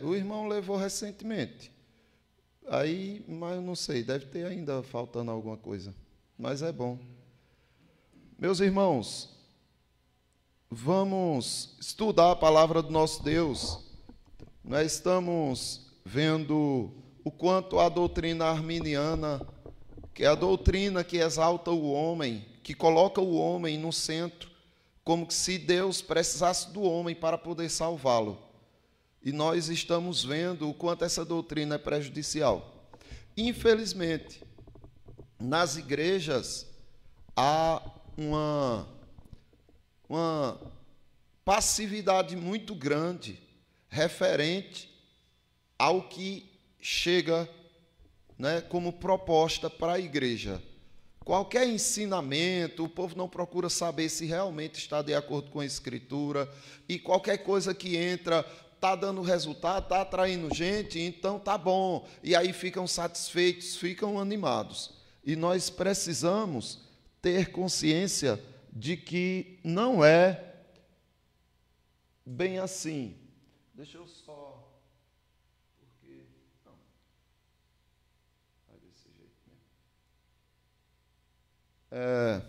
O irmão levou recentemente. Aí, mas eu não sei, deve ter ainda faltando alguma coisa. Mas é bom. Meus irmãos, vamos estudar a palavra do nosso Deus. Nós estamos vendo o quanto a doutrina arminiana, que é a doutrina que exalta o homem, que coloca o homem no centro, como se Deus precisasse do homem para poder salvá-lo. E nós estamos vendo o quanto essa doutrina é prejudicial. Infelizmente, nas igrejas há uma passividade muito grande referente ao que chega, né, como proposta para a igreja. Qualquer ensinamento, o povo não procura saber se realmente está de acordo com a Escritura, e qualquer coisa que entra está dando resultado, está atraindo gente, então está bom. E aí ficam satisfeitos, ficam animados. E nós precisamos ter consciência de que não é bem assim. Deixa eu só... Porque... Não. Vai desse jeito mesmo.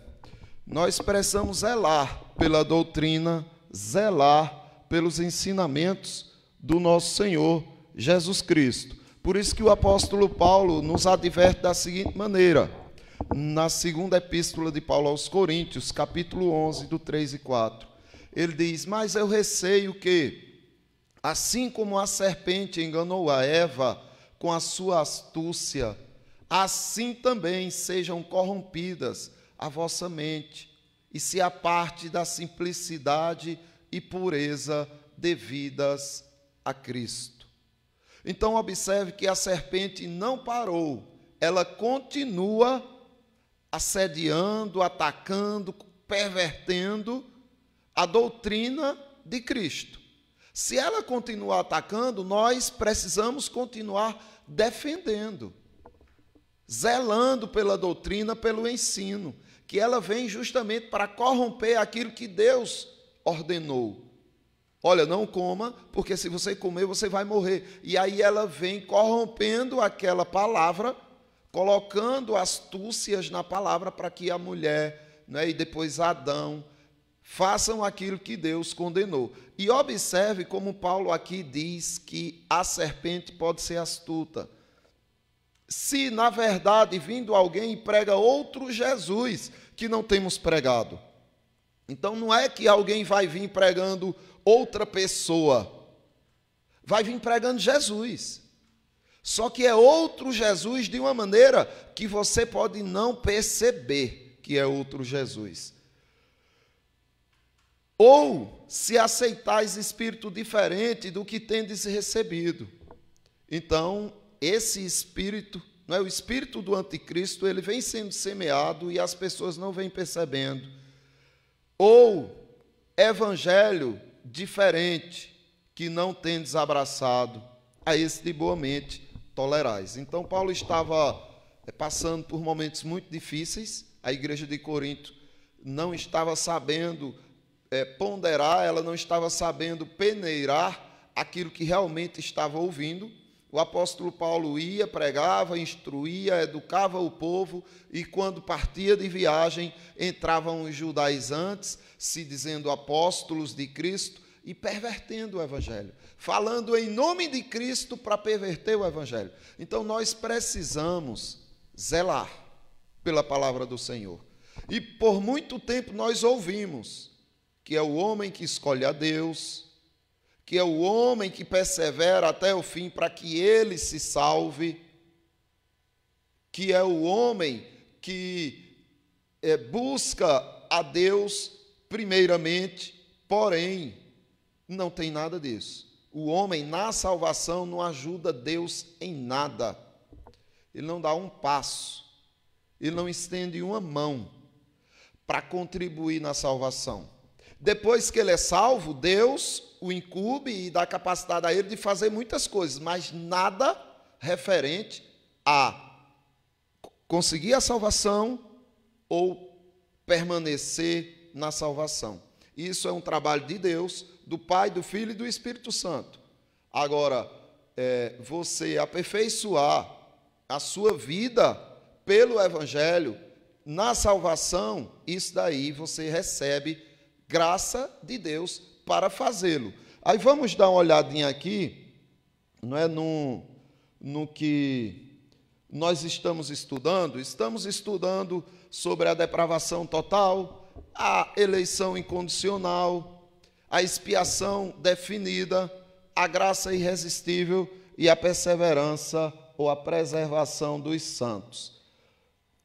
Nós precisamos zelar pela doutrina, zelar pelos ensinamentos do nosso Senhor Jesus Cristo. Por isso que o apóstolo Paulo nos adverte da seguinte maneira, na segunda epístola de Paulo aos Coríntios, capítulo 11, do 3 e 4. Ele diz, mas eu receio que, assim como a serpente enganou a Eva com a sua astúcia, assim também sejam corrompidas a vossa mente, e se aparte da simplicidade e pureza devidas a Cristo. Então observe que a serpente não parou, ela continua assediando, atacando, pervertendo a doutrina de Cristo. Se ela continuar atacando, nós precisamos continuar defendendo, zelando pela doutrina, pelo ensino, que ela vem justamente para corromper aquilo que Deus ordenou. Olha, não coma, porque se você comer, você vai morrer. E aí ela vem corrompendo aquela palavra, colocando astúcias na palavra para que a mulher, né, e depois Adão façam aquilo que Deus condenou. E observe como Paulo aqui diz que a serpente pode ser astuta. Se, na verdade, vindo alguém e prega outro Jesus que não temos pregado. Então, não é que alguém vai vir pregando outra pessoa. Vai vir pregando Jesus. Só que é outro Jesus de uma maneira que você pode não perceber que é outro Jesus. Ou se aceitais espírito diferente do que tendes recebido. Então, esse espírito, não é o espírito do anticristo, ele vem sendo semeado e as pessoas não vêm percebendo. Ou evangelho diferente, que não tendes abraçado, a esse de boa mente tolerais. Então, Paulo estava passando por momentos muito difíceis, a igreja de Corinto não estava sabendo ponderar, ela não estava sabendo peneirar aquilo que realmente estava ouvindo. O apóstolo Paulo ia, pregava, instruía, educava o povo, e quando partia de viagem, entravam os judaizantes, se dizendo apóstolos de Cristo, e pervertendo o evangelho, falando em nome de Cristo para perverter o evangelho. Então nós precisamos zelar pela palavra do Senhor. E por muito tempo nós ouvimos que é o homem que escolhe a Deus, que é o homem que persevera até o fim para que ele se salve, que é o homem que busca a Deus primeiramente, porém, não tem nada disso. O homem na salvação não ajuda Deus em nada. Ele não dá um passo, ele não estende uma mão para contribuir na salvação. Depois que ele é salvo, Deus o incumbe e dá capacidade a ele de fazer muitas coisas, mas nada referente a conseguir a salvação ou permanecer na salvação. Isso é um trabalho de Deus, do Pai, do Filho e do Espírito Santo. Agora, você aperfeiçoar a sua vida pelo Evangelho, na salvação, isso daí você recebe graça de Deus para fazê-lo. Aí vamos dar uma olhadinha aqui, não é, no que nós estamos estudando sobre a depravação total, a eleição incondicional, a expiação definida, a graça irresistível e a perseverança ou a preservação dos santos.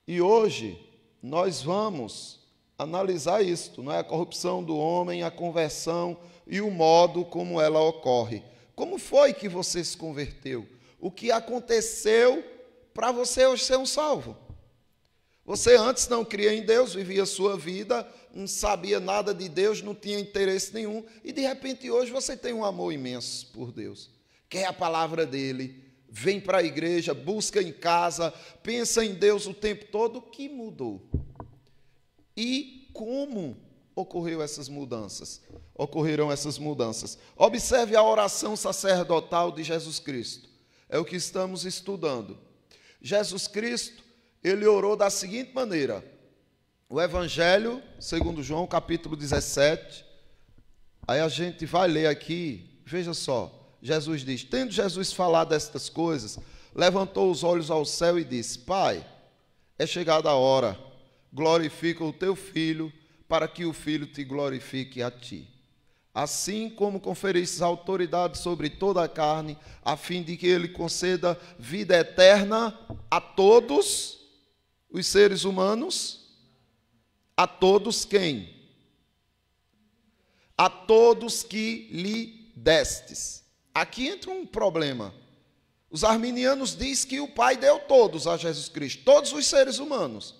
E hoje nós vamos analisar isto, não é? A corrupção do homem, a conversão e o modo como ela ocorre. Como foi que você se converteu? O que aconteceu para você hoje ser um salvo? Você antes não cria em Deus, vivia a sua vida, não sabia nada de Deus, não tinha interesse nenhum, e de repente hoje você tem um amor imenso por Deus. Quer a palavra dele, vem para a igreja, busca em casa, pensa em Deus o tempo todo. O que mudou? E como ocorreram essas mudanças? Observe a oração sacerdotal de Jesus Cristo. É o que estamos estudando. Jesus Cristo, ele orou da seguinte maneira. O Evangelho, segundo João, capítulo 17. Aí a gente vai ler aqui, veja só. Jesus diz: tendo Jesus falado estas coisas, levantou os olhos ao céu e disse: Pai, é chegada a hora, glorifica o teu Filho, para que o Filho te glorifique a ti. Assim como conferistes autoridade sobre toda a carne, a fim de que ele conceda vida eterna a todos os seres humanos. A todos quem? A todos que lhe destes. Aqui entra um problema. Os arminianos dizem que o Pai deu todos a Jesus Cristo, todos os seres humanos.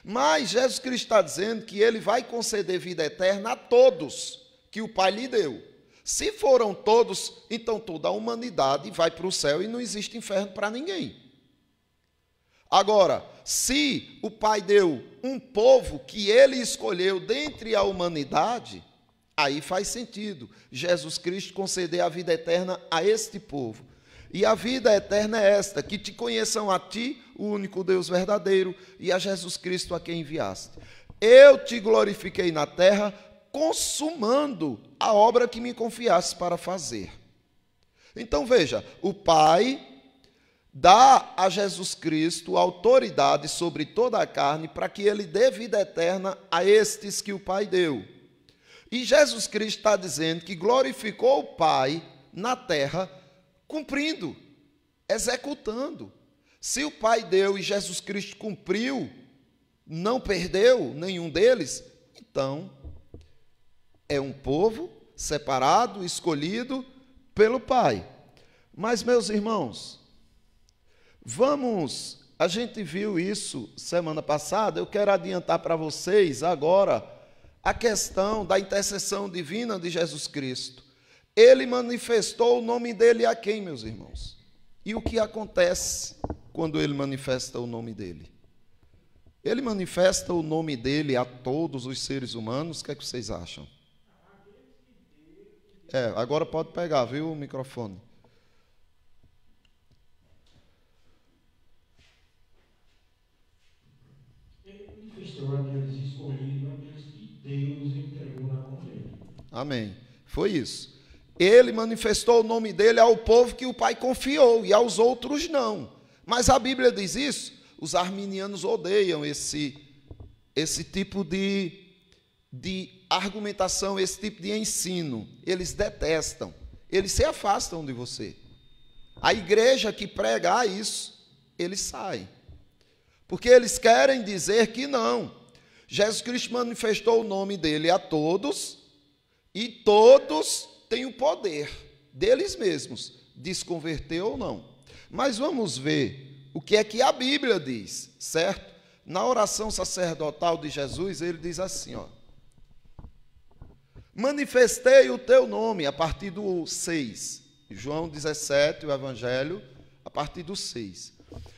Mas Jesus Cristo está dizendo que ele vai conceder vida eterna a todos que o Pai lhe deu. Se foram todos, então toda a humanidade vai para o céu e não existe inferno para ninguém. Agora, se o Pai deu um povo que ele escolheu dentre a humanidade, aí faz sentido Jesus Cristo conceder a vida eterna a este povo. E a vida eterna é esta: que te conheçam a ti, o único Deus verdadeiro, e a Jesus Cristo a quem enviaste. Eu te glorifiquei na terra, consumando a obra que me confiaste para fazer. Então veja, o Pai dá a Jesus Cristo autoridade sobre toda a carne para que ele dê vida eterna a estes que o Pai deu. E Jesus Cristo está dizendo que glorificou o Pai na terra, cumprindo, executando. Se o Pai deu e Jesus Cristo cumpriu, não perdeu nenhum deles, então é um povo separado, escolhido pelo Pai. Mas, meus irmãos, a gente viu isso semana passada, eu quero adiantar para vocês agora a questão da intercessão divina de Jesus Cristo. Ele manifestou o nome dele a quem, meus irmãos? E o que acontece quando ele manifesta o nome dele? Ele manifesta o nome dele a todos os seres humanos. O que é que vocês acham? Agora pode pegar, viu, o microfone. Ele manifestou aqueles escolhidos, aqueles que Deus entregou na mão dele. Amém. Foi isso. Ele manifestou o nome dele ao povo que o Pai confiou e aos outros não. Mas a Bíblia diz isso. Os arminianos odeiam esse tipo de argumentação, esse tipo de ensino. Eles detestam. Eles se afastam de você. A igreja que prega isso, eles saem. Porque eles querem dizer que não. Jesus Cristo manifestou o nome dele a todos e todos têm o poder deles mesmos de se converter ou não. Mas vamos ver o que é que a Bíblia diz, certo? Na oração sacerdotal de Jesus, ele diz assim, ó: manifestei o teu nome, a partir do 6. João 17, o Evangelho, a partir do 6.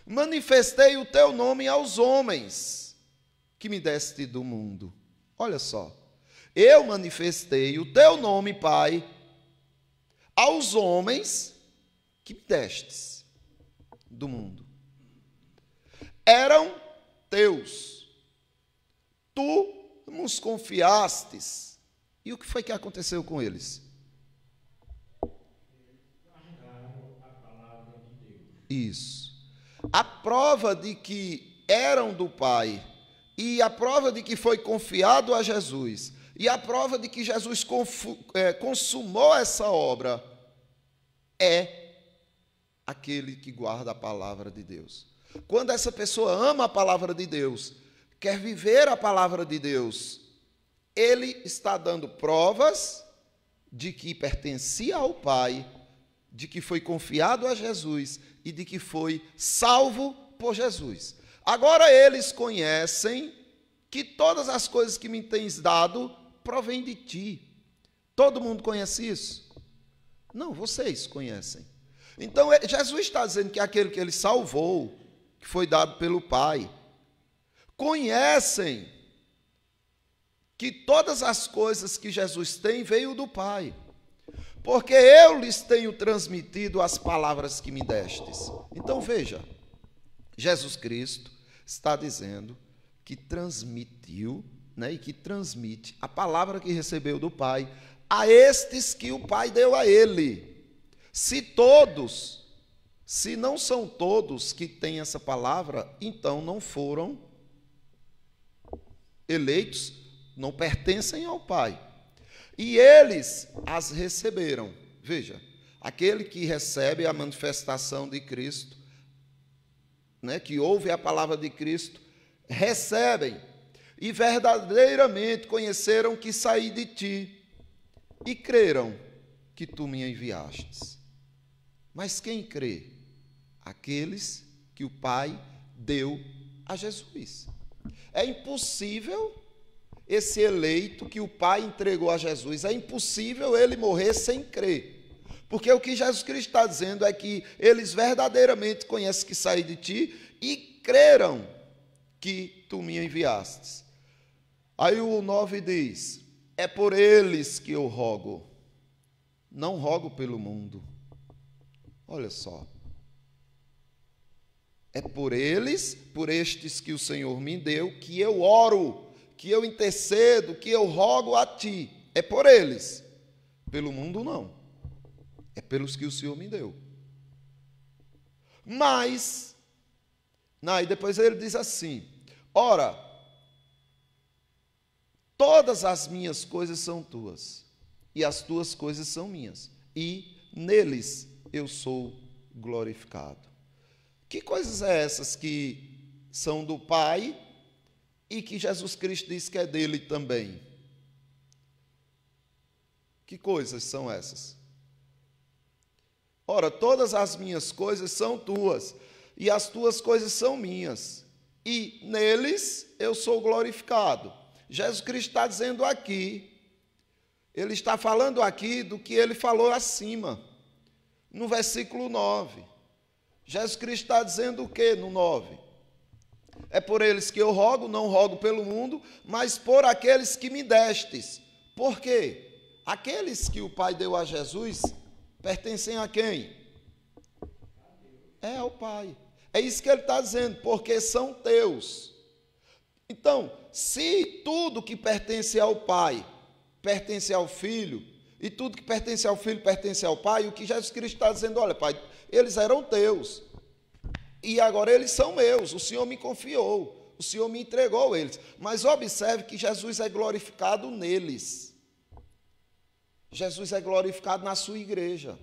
Manifestei o teu nome aos homens que me deste do mundo. Olha só. Eu manifestei o teu nome, Pai, aos homens que me destes do mundo. Eram teus. Tu nos confiastes. E o que foi que aconteceu com eles? Guardaram a palavra de Deus. Isso. A prova de que eram do Pai, e a prova de que foi confiado a Jesus, e a prova de que Jesus consumou essa obra, é aquele que guarda a palavra de Deus. Quando essa pessoa ama a palavra de Deus, quer viver a palavra de Deus, ele está dando provas de que pertencia ao Pai, de que foi confiado a Jesus e de que foi salvo por Jesus. Agora eles conhecem que todas as coisas que me tens dado provêm de ti. Todo mundo conhece isso? Não, vocês conhecem. Então, Jesus está dizendo que aquele que ele salvou, que foi dado pelo Pai, conhecem que todas as coisas que Jesus tem veio do Pai, porque eu lhes tenho transmitido as palavras que me destes. Então, veja, Jesus Cristo está dizendo que transmitiu, né, e que transmite a palavra que recebeu do Pai a estes que o Pai deu a ele. Se não são todos que têm essa palavra, então não foram eleitos, não pertencem ao Pai. E eles as receberam. Veja, aquele que recebe a manifestação de Cristo, né, que ouve a palavra de Cristo, recebem e verdadeiramente conheceram que saí de ti e creram que tu me enviastes. Mas quem crê? Aqueles que o Pai deu a Jesus. É impossível esse eleito que o Pai entregou a Jesus, é impossível ele morrer sem crer. Porque o que Jesus Cristo está dizendo é que eles verdadeiramente conhecem que saí de ti e creram que tu me enviastes. Aí o 9 diz: é por eles que eu rogo, não rogo pelo mundo. Olha só. É por eles, por estes que o Senhor me deu, que eu oro, que eu intercedo, que eu rogo a ti. É por eles. Pelo mundo não. É pelos que o Senhor me deu. Mas, e depois ele diz assim: ora, todas as minhas coisas são tuas, e as tuas coisas são minhas, e neles eu sou glorificado. Que coisas é essas que são do Pai e que Jesus Cristo diz que é dele também? Que coisas são essas? Ora, todas as minhas coisas são tuas, e as tuas coisas são minhas, e neles eu sou glorificado. Jesus Cristo está dizendo aqui, ele está falando aqui do que ele falou acima, no versículo 9. Jesus Cristo está dizendo o que no 9? É por eles que eu rogo, não rogo pelo mundo, mas por aqueles que me destes. Por quê? Aqueles que o Pai deu a Jesus pertencem a quem? É ao Pai. É isso que ele está dizendo, porque são teus. Então, se tudo que pertence ao Pai pertence ao Filho, e tudo que pertence ao Filho pertence ao Pai, o que Jesus Cristo está dizendo: olha, Pai, eles eram teus, e agora eles são meus, o Senhor me confiou, o Senhor me entregou eles. Mas observe que Jesus é glorificado neles. Jesus é glorificado na sua igreja.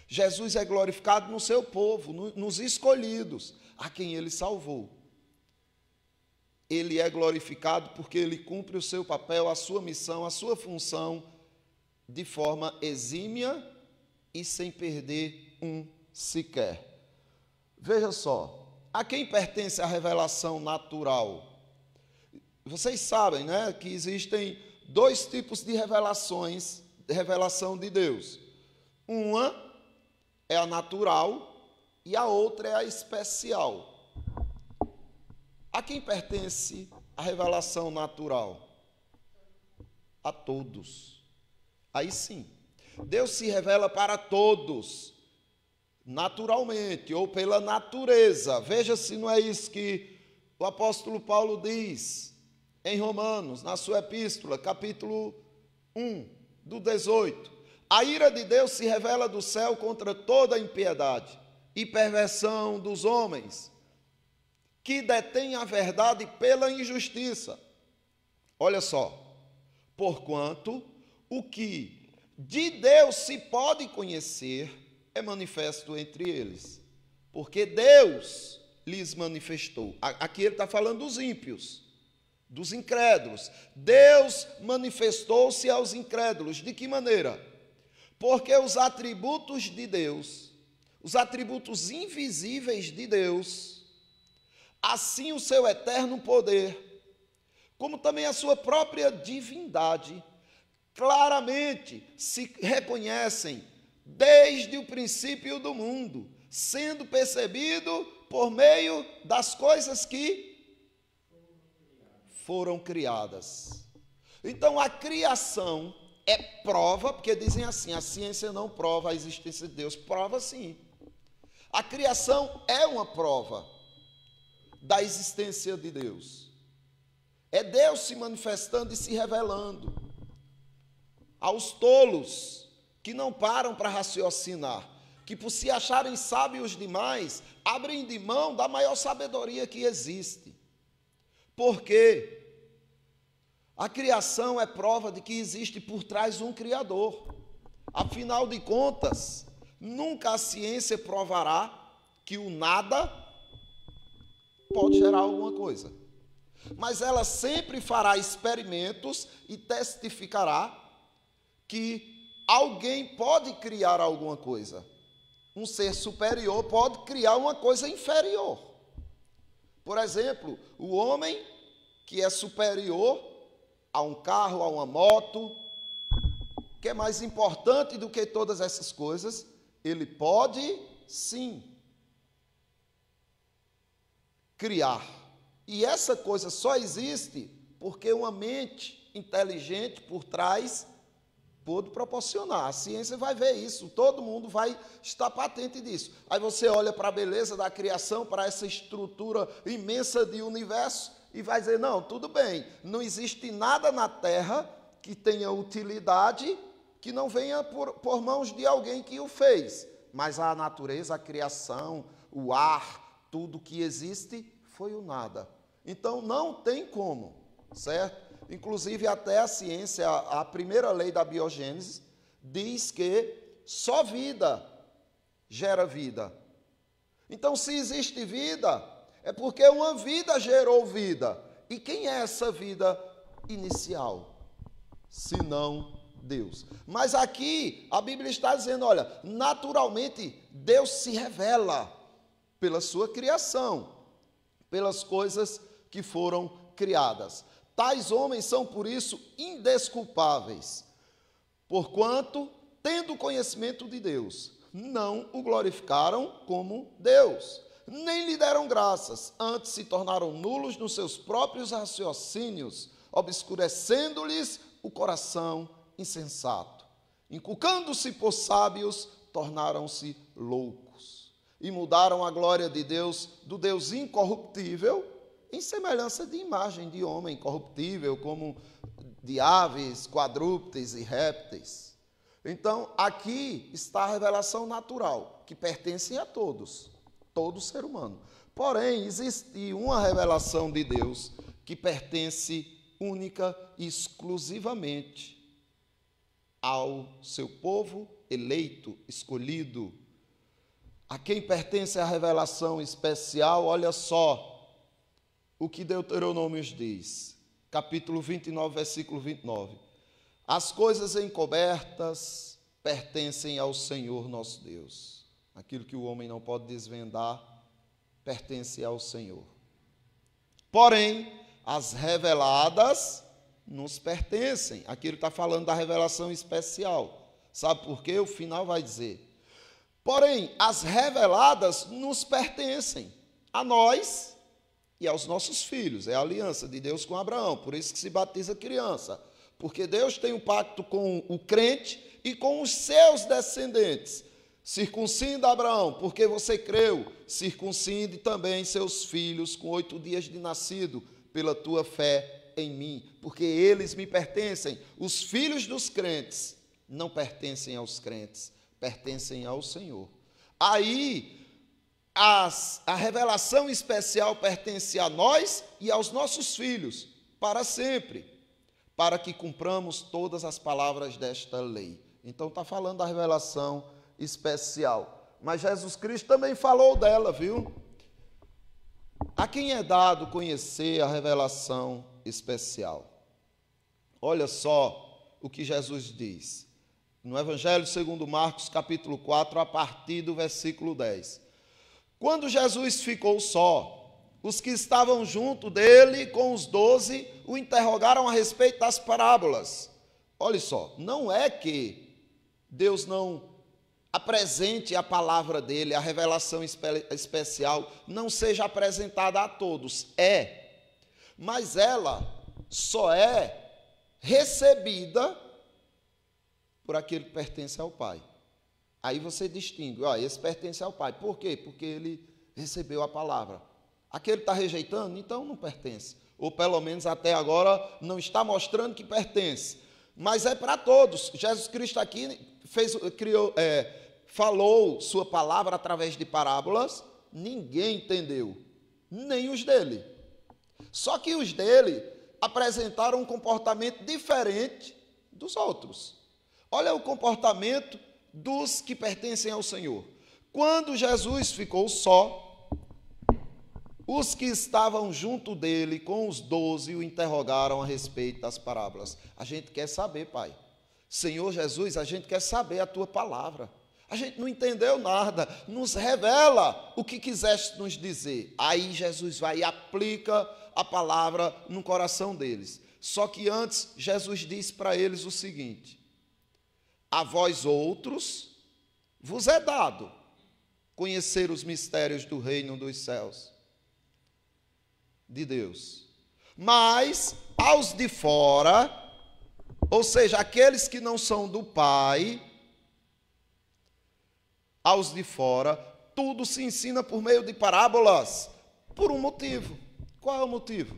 Jesus é glorificado no seu povo, nos escolhidos, a quem ele salvou. Ele é glorificado porque ele cumpre o seu papel, a sua missão, a sua função, de forma exímia e sem perder um sequer. Veja só, a quem pertence a revelação natural? Vocês sabem, né, que existem dois tipos de revelação de Deus. Uma é a natural e a outra é a especial. A quem pertence a revelação natural? A todos. Aí sim. Deus se revela para todos, naturalmente, ou pela natureza. Veja se não é isso que o apóstolo Paulo diz em Romanos, na sua epístola, capítulo 1, do 18. A ira de Deus se revela do céu contra toda a impiedade e perversão dos homens, que detêm a verdade pela injustiça. Olha só, porquanto o que de Deus se pode conhecer é manifesto entre eles, porque Deus lhes manifestou. Aqui ele está falando dos ímpios, dos incrédulos. Deus manifestou-se aos incrédulos. De que maneira? Porque os atributos de Deus, os atributos invisíveis de Deus, assim o seu eterno poder, como também a sua própria divindade, claramente se reconhecem desde o princípio do mundo, sendo percebido por meio das coisas que foram criadas. Então a criação é prova, porque dizem assim, a ciência não prova a existência de Deus. Prova sim. A criação é uma prova da existência de Deus. É Deus se manifestando e se revelando aos tolos que não param para raciocinar, que por se acharem sábios demais, abrem de mão da maior sabedoria que existe. Porque a criação é prova de que existe por trás um Criador. Afinal de contas, nunca a ciência provará que o nada pode gerar alguma coisa. Mas ela sempre fará experimentos e testificará que alguém pode criar alguma coisa. Um ser superior pode criar uma coisa inferior. Por exemplo, o homem que é superior a um carro, a uma moto, que é mais importante do que todas essas coisas, ele pode, sim, criar. E essa coisa só existe porque uma mente inteligente por trás pôde proporcionar. A ciência vai ver isso, todo mundo vai estar patente disso. Aí você olha para a beleza da criação, para essa estrutura imensa de universo, e vai dizer, não, tudo bem, não existe nada na Terra que tenha utilidade que não venha por mãos de alguém que o fez. Mas a natureza, a criação, o ar, tudo que existe foi o nada. Então não tem como, certo? Inclusive até a ciência, a primeira lei da biogênese, diz que só vida gera vida. Então se existe vida, é porque uma vida gerou vida. E quem é essa vida inicial? Senão Deus. Mas aqui a Bíblia está dizendo, olha, naturalmente Deus se revela pela sua criação, pelas coisas que foram criadas. Tais homens são, por isso, indesculpáveis, porquanto, tendo conhecimento de Deus, não o glorificaram como Deus, nem lhe deram graças, antes se tornaram nulos nos seus próprios raciocínios, obscurecendo-lhes o coração insensato. Inculcando-se por sábios, tornaram-se loucos, e mudaram a glória de Deus, do Deus incorruptível, em semelhança de imagem de homem corruptível, como de aves, quadrúpedes e répteis. Então, aqui está a revelação natural, que pertence a todos, todo ser humano. Porém, existe uma revelação de Deus que pertence única e exclusivamente ao seu povo eleito, escolhido. A quem pertence a revelação especial, olha só o que Deuteronômio diz, capítulo 29, versículo 29. As coisas encobertas pertencem ao Senhor nosso Deus. Aquilo que o homem não pode desvendar, pertence ao Senhor. Porém, as reveladas nos pertencem. Aqui ele está falando da revelação especial. Sabe por quê? O final vai dizer. Porém, as reveladas nos pertencem, a nós e aos nossos filhos. É a aliança de Deus com Abraão, por isso que se batiza criança. porque Deus tem um pacto com o crente e com os seus descendentes. Circuncida Abraão, porque você creu, circuncide também seus filhos com 8 dias de nascido, pela tua fé em mim, porque eles me pertencem. Os filhos dos crentes não pertencem aos crentes, pertencem ao Senhor. Aí, a revelação especial pertence a nós e aos nossos filhos, para sempre, para que cumpramos todas as palavras desta lei. Então, está falando da revelação especial. Mas Jesus Cristo também falou dela, viu? A quem é dado conhecer a revelação especial? Olha só o que Jesus diz. No Evangelho segundo Marcos, capítulo 4, a partir do versículo 10. Quando Jesus ficou só, os que estavam junto dele, com os 12, o interrogaram a respeito das parábolas. Olha só, não é que Deus não apresente a palavra dele, a revelação especial, não seja apresentada a todos. Mas ela só é recebida por aquele que pertence ao Pai. Aí você distingue, esse pertence ao Pai. Por quê? Porque ele recebeu a palavra. Aquele está rejeitando, então não pertence. Ou pelo menos até agora não está mostrando que pertence. Mas é para todos. Jesus Cristo aqui falou sua palavra através de parábolas, ninguém entendeu, nem os dele. Só que os dele apresentaram um comportamento diferente dos outros. Olha o comportamento dos que pertencem ao Senhor. Quando Jesus ficou só, os que estavam junto dele, com os 12, o interrogaram a respeito das parábolas. A gente quer saber, Pai. Senhor Jesus, a gente quer saber a tua palavra. A gente não entendeu nada. Nos revela o que quiseste nos dizer. Aí Jesus vai e aplica a palavra no coração deles. Só que antes, Jesus diz para eles o seguinte: a vós outros vos é dado conhecer os mistérios do reino dos céus de Deus. Mas aos de fora, ou seja, aqueles que não são do Pai, aos de fora, tudo se ensina por meio de parábolas, por um motivo. Qual é o motivo?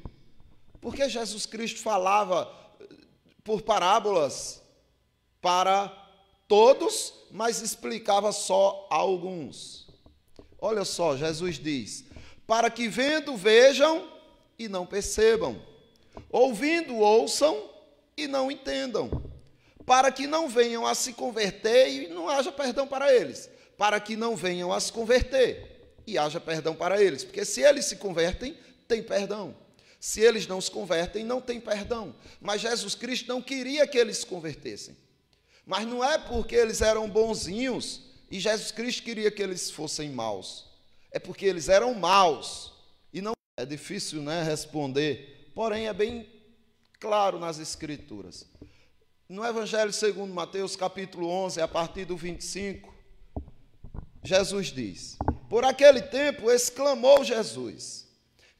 Porque Jesus Cristo falava por parábolas para todos, mas explicava só a alguns. Olha só, Jesus diz: para que vendo vejam e não percebam, ouvindo ouçam e não entendam, para que não venham a se converter e não haja perdão para eles, para que não venham a se converter e haja perdão para eles, porque se eles se convertem, tem perdão. Se eles não se convertem, não tem perdão. Mas Jesus Cristo não queria que eles se convertessem. Mas não é porque eles eram bonzinhos e Jesus Cristo queria que eles fossem maus. É porque eles eram maus. E não é difícil, responder, porém é bem claro nas Escrituras. No Evangelho segundo Mateus, capítulo 11, a partir do 25, Jesus diz: por aquele tempo exclamou Jesus: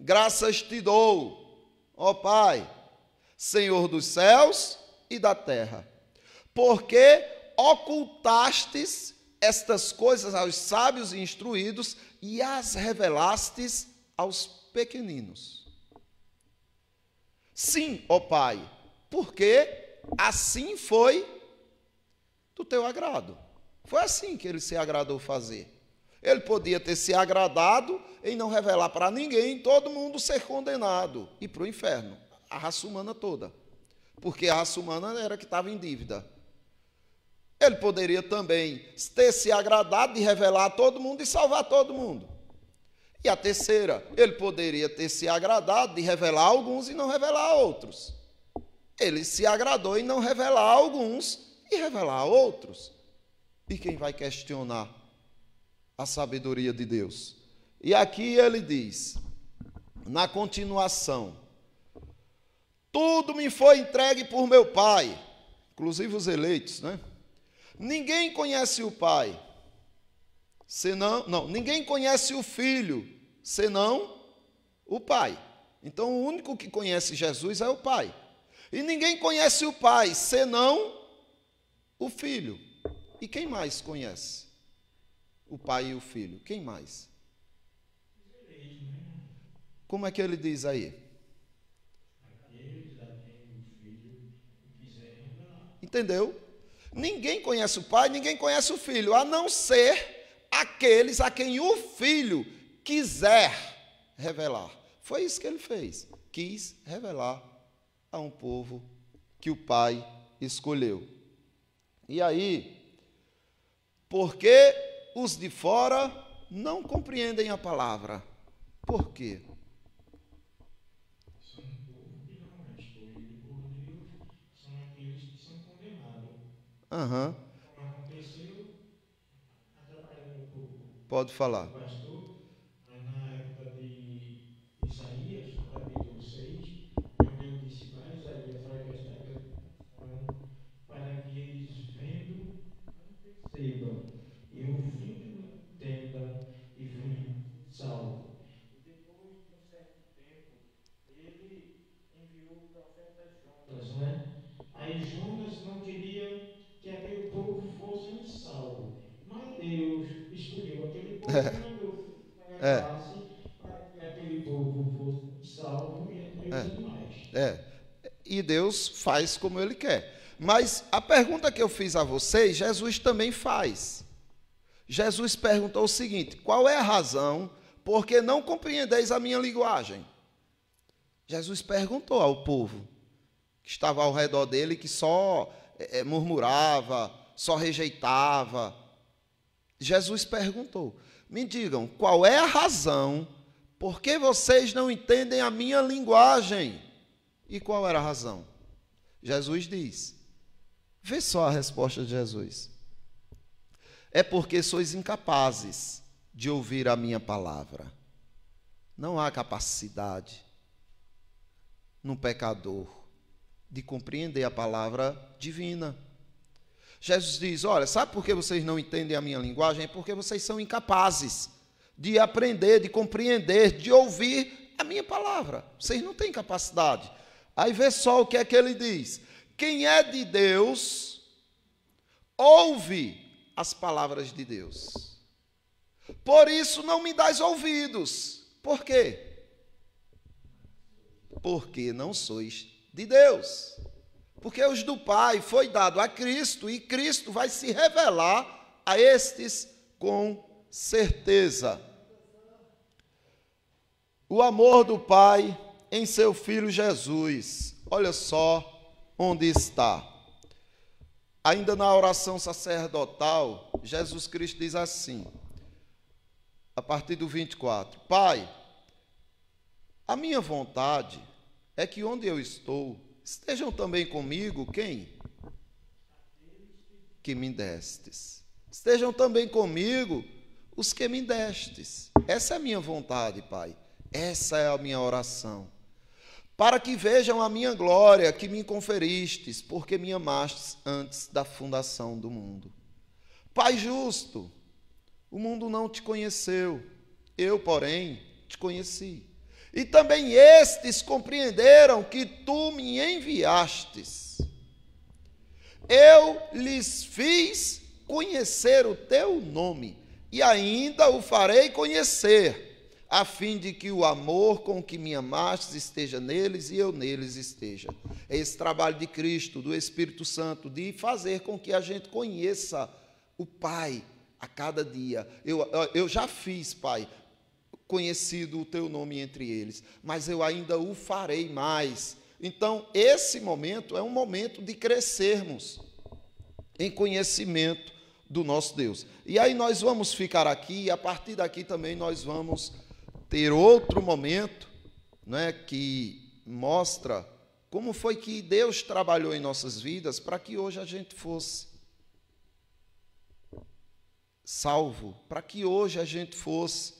graças te dou, ó Pai, Senhor dos céus e da terra, porque ocultastes estas coisas aos sábios e instruídos e as revelastes aos pequeninos. Sim, ó Pai, porque assim foi do teu agrado. Foi assim que ele se agradou fazer. Ele podia ter se agradado em não revelar para ninguém, todo mundo ser condenado e para o inferno, a raça humana toda, porque a raça humana era que estava em dívida. Ele poderia também ter se agradado de revelar a todo mundo e salvar todo mundo. E a terceira, ele poderia ter se agradado de revelar alguns e não revelar outros. Ele se agradou em não revelar alguns e revelar outros. E quem vai questionar a sabedoria de Deus? E aqui ele diz, na continuação: tudo me foi entregue por meu Pai, inclusive os eleitos, Ninguém conhece o Pai, ninguém conhece o Filho, senão o Pai. Então o único que conhece Jesus é o Pai. E ninguém conhece o Pai, senão o Filho. E quem mais conhece o Pai e o Filho? Quem mais? Como é que ele diz aí? Entendeu? Ninguém conhece o Pai, ninguém conhece o Filho, a não ser aqueles a quem o Filho quiser revelar. Foi isso que ele fez. Quis revelar a um povo que o Pai escolheu. E aí, por que os de fora não compreendem a palavra? Por quê? São um povo que não é escolhido por Deus, são aqueles que são condenados. Aham, Como aconteceu, atrapalhando um pouco pode falar. o pastor, mas na época de Isaías, no capítulo 6, onde eu disse para Isaías através da canção, para que eles vendo não percebam, e ouvindo não entendam, e venham salvo. E depois de um certo tempo, ele enviou o profeta Jonas, né? Aí Jonas não queria que aquele povo fosse salvo, mas Deus escolheu aquele povo e mandou É, para que aquele povo fosse salvo entre os animais. e Deus faz como Ele quer. Mas a pergunta que eu fiz a vocês, Jesus também faz. Jesus perguntou o seguinte: qual é a razão por que não compreendeis a minha linguagem? Jesus perguntou ao povo que estava ao redor dele, que só murmurava, só rejeitava. Jesus perguntou: me digam, qual é a razão por que vocês não entendem a minha linguagem? E qual era a razão? Jesus diz, vê só a resposta de Jesus. É porque sois incapazes de ouvir a minha palavra. Não há capacidade no pecador de compreender a palavra divina. Jesus diz, olha, sabe por que vocês não entendem a minha linguagem? É porque vocês são incapazes de aprender, de compreender, de ouvir a minha palavra. Vocês não têm capacidade. Aí vê só o que é que ele diz. Quem é de Deus, ouve as palavras de Deus. Por isso não me dás ouvidos. Por quê? Porque não sois de Deus. Porque os do Pai foi dado a Cristo e Cristo vai se revelar a estes com certeza. O amor do Pai em seu Filho Jesus. Olha só onde está. Ainda na oração sacerdotal, Jesus Cristo diz assim, a partir do 24, Pai, a minha vontade é que onde eu estou, estejam também comigo, quem? Que me destes. Estejam também comigo os que me destes. Essa é a minha vontade, Pai. Essa é a minha oração. Para que vejam a minha glória que me conferistes, porque me amastes antes da fundação do mundo. Pai justo, o mundo não te conheceu, eu, porém, te conheci. E também estes compreenderam que tu me enviastes. Eu lhes fiz conhecer o teu nome, e ainda o farei conhecer, a fim de que o amor com que me amastes esteja neles e eu neles esteja. É esse trabalho de Cristo, do Espírito Santo, de fazer com que a gente conheça o Pai a cada dia. Eu já fiz, Pai, conhecido o teu nome entre eles, mas eu ainda o farei mais. Então, esse momento é um momento de crescermos em conhecimento do nosso Deus. E aí nós vamos ficar aqui, e a partir daqui também nós vamos ter outro momento, né, que mostra como foi que Deus trabalhou em nossas vidas para que hoje a gente fosse salvo, para que hoje a gente fosse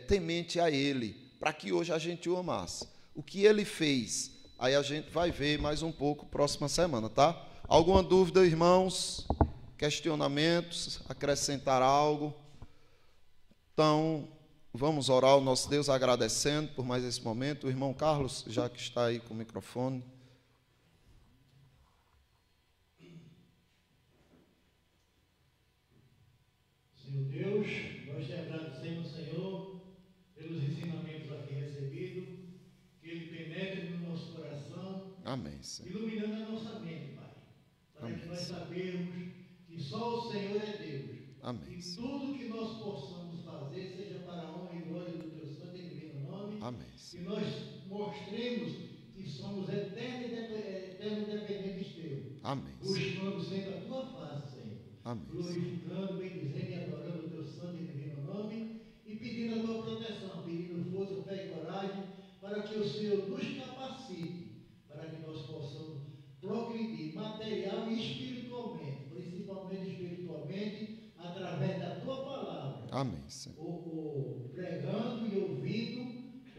temente a Ele, para que hoje a gente o amasse. O que Ele fez, aí a gente vai ver mais um pouco próxima semana, tá? Alguma dúvida, irmãos? Questionamentos? Acrescentar algo? Então, vamos orar ao nosso Deus agradecendo por mais esse momento. O irmão Carlos, já que está aí com o microfone. Senhor Deus, nós te agradecemos, Senhor, pelos ensinamentos aqui recebidos, que ele penetre no nosso coração, Amém, Senhor. iluminando a nossa mente, Pai, para Amém, que nós Senhor. sabemos que só o Senhor é Deus. Amém, E Senhor. tudo que nós possamos fazer, seja para a honra e glória do teu santo e divino nome, Amém, que Senhor. nós mostremos que somos eternos dependentes teus, Amém, Senhor. buscando sempre a tua face, Senhor, Amém, Senhor. glorificando, bendizendo e adorando o teu santo e divino nome, e pedindo a tua proteção, pedindo força, fé e coragem, para que o Senhor nos capacite, para que nós possamos progredir material e espiritualmente, principalmente espiritualmente, através da tua palavra. Amém, Senhor. Pregando e ouvindo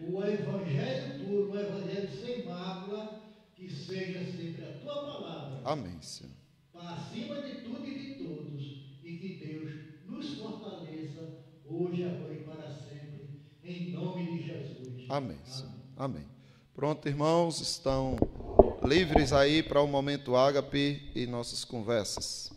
o evangelho puro, o evangelho sem mácula, que seja sempre a tua palavra. Amém, Senhor. Acima de tudo e de todos, e que Deus nos fortaleça hoje, agora e para sempre, em nome de Jesus. Amém, Senhor. Amém. Pronto, irmãos, estão livres aí para o momento ágape e nossas conversas.